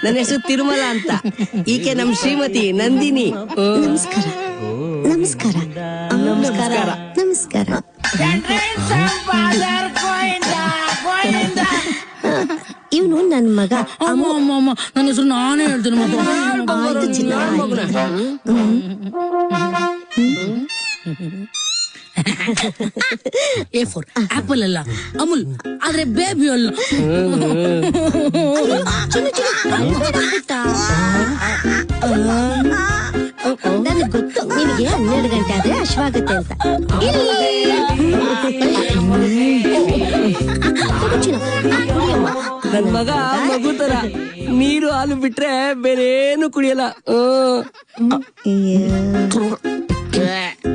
ನನ್ನ ಹೆಸರು ತಿರುಮಲ ಅಂತ. ಈಕೆ ನಮ್ ಶ್ರೀಮತಿ ನಂದಿನಿ. ನಮಸ್ಕಾರ ನಮಸ್ಕಾರ ನಮಸ್ಕಾರ. ನಮಸ್ಕಾರ. ಇವನು ನನ್ ಮಗ. ನನ್ನ ಹೆಸರು ನಾನೇ ಹೇಳ್ತೀನಿ. ಆಯ್ತು ಚಿನ್ನ, ಎ ಫಾರ್ ಆಪಲ್ ಅಲ್ಲ, ಅಮುಲ್. ಆದ್ರೆ ಬೇಬಿ ಅಲ್ಲ. ನನಗೆ ಗೊತ್ತು ನಿನಗೆ 12 ಗಂಟೆ ಆದ್ರೆ ಅಶ್ವಾಗುತ್ತೆ ಅಂತ. ನನ್ ಮಗ ಮಗು ತರ ನೀರು ಹಾಲು ಬಿಟ್ರೆ ಬೇರೇನು ಕುಡಿಯಲ್ಲ.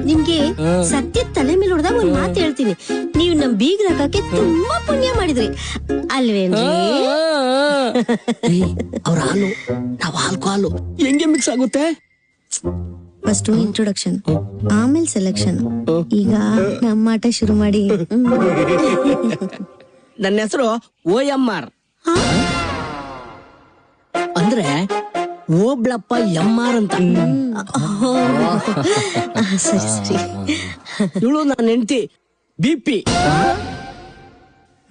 ನಿಮ್ಗೆ ಸತ್ಯ ತಲೆ ಮೇಲೆ ಹೊಡೆದಾಗ ಒಂದ್ ಮಾತು ಹೇಳ್ತೀನಿ. ನೀವು ನಮ್ ಬೀಗ್ರ ಹಾಕಕ್ಕೆ ತುಂಬಾ ಪುಣ್ಯ ಮಾಡಿದ್ರಿ ಅಲ್ವೇನ್ರಿ? ಅವ್ರ ಹಾಲು ನಾವ್ ಹಾಲು ಹೆಂಗೆ ಮಿಕ್ಸ್ ಆಗುತ್ತೆ? ಫಸ್ಟ್ ಇಂಟ್ರೊಡಕ್ಷನ್, ಆಮೇಲೆ ಸೆಲೆಕ್ಷನ್. ಈಗ ನಮ್ಮ ಆಟ ಶುರು ಮಾಡಿ. ನನ್ನ ಹೆಸರು OMR ಅಂದ್ರೆ ಓಬ್ಳಪ್ಪ MR ಅಂತ. ಸರಿ ಸರಿ. ಇವಳು ನನ್ನ ಹೆಂಡತಿ BP.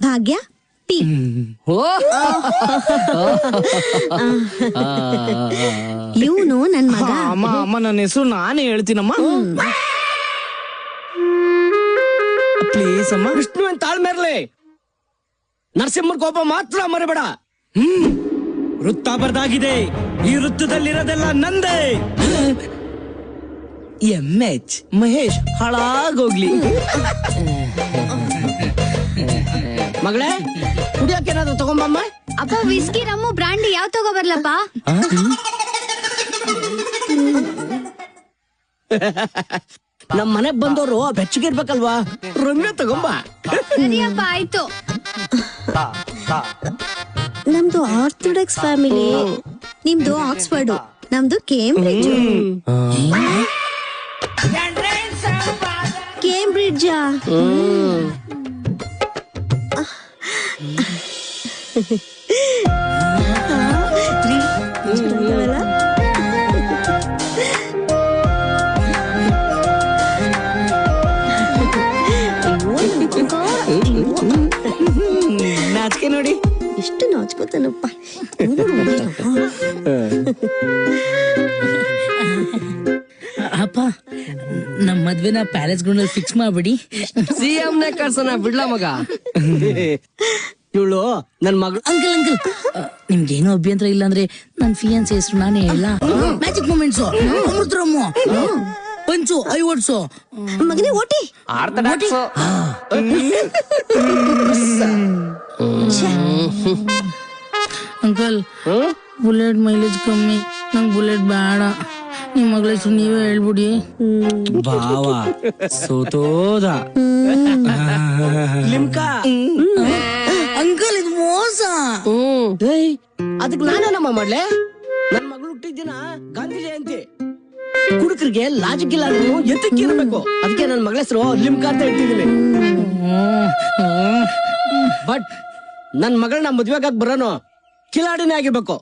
ಭಾಗ್ಯ P. ಇವನು ನನ್ ಮಗ. ಅಮ್ಮ ನನ್ನ ಹೆಸರು ನಾನೇ ಹೇಳ್ತೀನಮ್ಮ. ಪ್ಲೀಸ್ ಅಮ್ಮ. ವಿಷ್ಣು ಅಂತ ತಾಳ್ಮೇರ್ಲಿ. ನರಸಿಂಹನ ಕೋಪ ಮಾತ್ರ ಮರಿಬೇಡ. ವೃತ್ತ ಬರ್ದಾಗಿದೆ. ಈ ವೃತ್ತದಲ್ಲಿರೋದೆಲ್ಲ ನಂದೇ. MH ಮಹೇಶ್ ಹಾಳಾಗೋಗ್ಲಿ. ಮಗಳೇ ಕುಡಿಯೋಕೇನಾದ್ರು ತಗೊಂಬಮ್ಮ. ಅಪ್ಪ ವಿಸ್ಕಿ ರಮ್ಮು ಬ್ರಾಂಡಿ ಯಾವ ತಗೋ ಬರ್ಲಪ್ಪ? ನಮ್ ಮನೆಗ್ ಬಂದವರು ಬೆಚ್ಚಗಿರ್ಬೇಕಲ್ವಾ, ರಮ್ಯ ತಗೊಂಬ. ಸರಿಯಪ್ಪ ಆಯ್ತು. ನಮ್ದು ಆರ್ಥೋಡಾಕ್ಸ್ ಫ್ಯಾಮಿಲಿ, ನಿಮ್ದು ಆಕ್ಸ್ಫರ್ಡ್, ನಮ್ದು ಕೇಂಬ್ರಿಡ್ಜ್. ಕೇಂಬ್ರಿಡ್ಜ್. ನಾಚಿಕೆ ನೋಡಿ ಎಷ್ಟು ನಾಚ್ಕೋತಾನಪ್ಪ. ಅಪ್ಪ ನಮ್ ಮದ್ವೆನ ಪ್ಯಾಲೇಸ್ ಗ್ರೌಂಡ್ ಅಲ್ಲಿ ಫಿಕ್ಸ್ ಮಾಡ್ಬಿಡಿ. CM ನೇ ಕಳ್ಸೋಣ ಬಿಡ್ಲಾ ಮಗ. ಇವಳು ನನ್ ಮಗಳು. ಅಂಕಲ್ ಅಂಕಲ್, ನಿಮ್ಗೇನೋ ಅಭ್ಯಂತರ ಇಲ್ಲ ಅಂದ್ರೆ ನನ್ ಫಿಯಾನ್ಸಿ ಹೆಸರು ನಾನೇ ಹೇಳ. ಮ್ಯಾಜಿಕ್ ಮೂಮೆಂಟ್ಸ್, ಅಮೃತರಮ್ಮ, ಪಂಚು, ಐವಟ್ಸು, ಮಗನೇ ಓಟಿ. ಅಂಕಲ್ ಬುಲೆಟ್ ಮೈಲೇಜ್ ಕಮ್ಮಿ, ನಂಗ್ ಬುಲೆಟ್ ಬೇಡ. ನಿಮ್ ಮಗಳ ಹೆಸರು ನೀವೇ ಹೇಳ್ಬಿಡಿ. ಭಾವ ಸೋತೋದ. ಲಿಮ್ಕಾ. ಅಂಕಲ್ ಇದು ಮೋಸ. ಅದಕ್ಕೆ ನಾನೇನಮ್ಮ ಮಾಡ್ಲೆ? ನನ್ ಮಗಳು ಹುಟ್ಟಿದ ದಿನ ಗಾಂಧಿ ಜಯಂತಿ. ಕುಡುಕರಿಗೆ ಲಾಜಿಕ್ ಇಲ್ಲ, ಎತ್ತಕ್ಕೆ ಇರಬೇಕು. ಅದಕ್ಕೆ ನನ್ ಮಗಳ ಹೆಸರು ಲಿಮ್ಕಾ ಅಂತ ಇಟ್ಟಿದ್ದೀನಿ. ಬಟ್ ನನ್ ಮಗಳನ್ನ ಮದ್ವೆಗಾಗ್ ಬರೋನು ಕಿಲಾಡಿನೇ ಆಗಿರ್ಬೇಕು.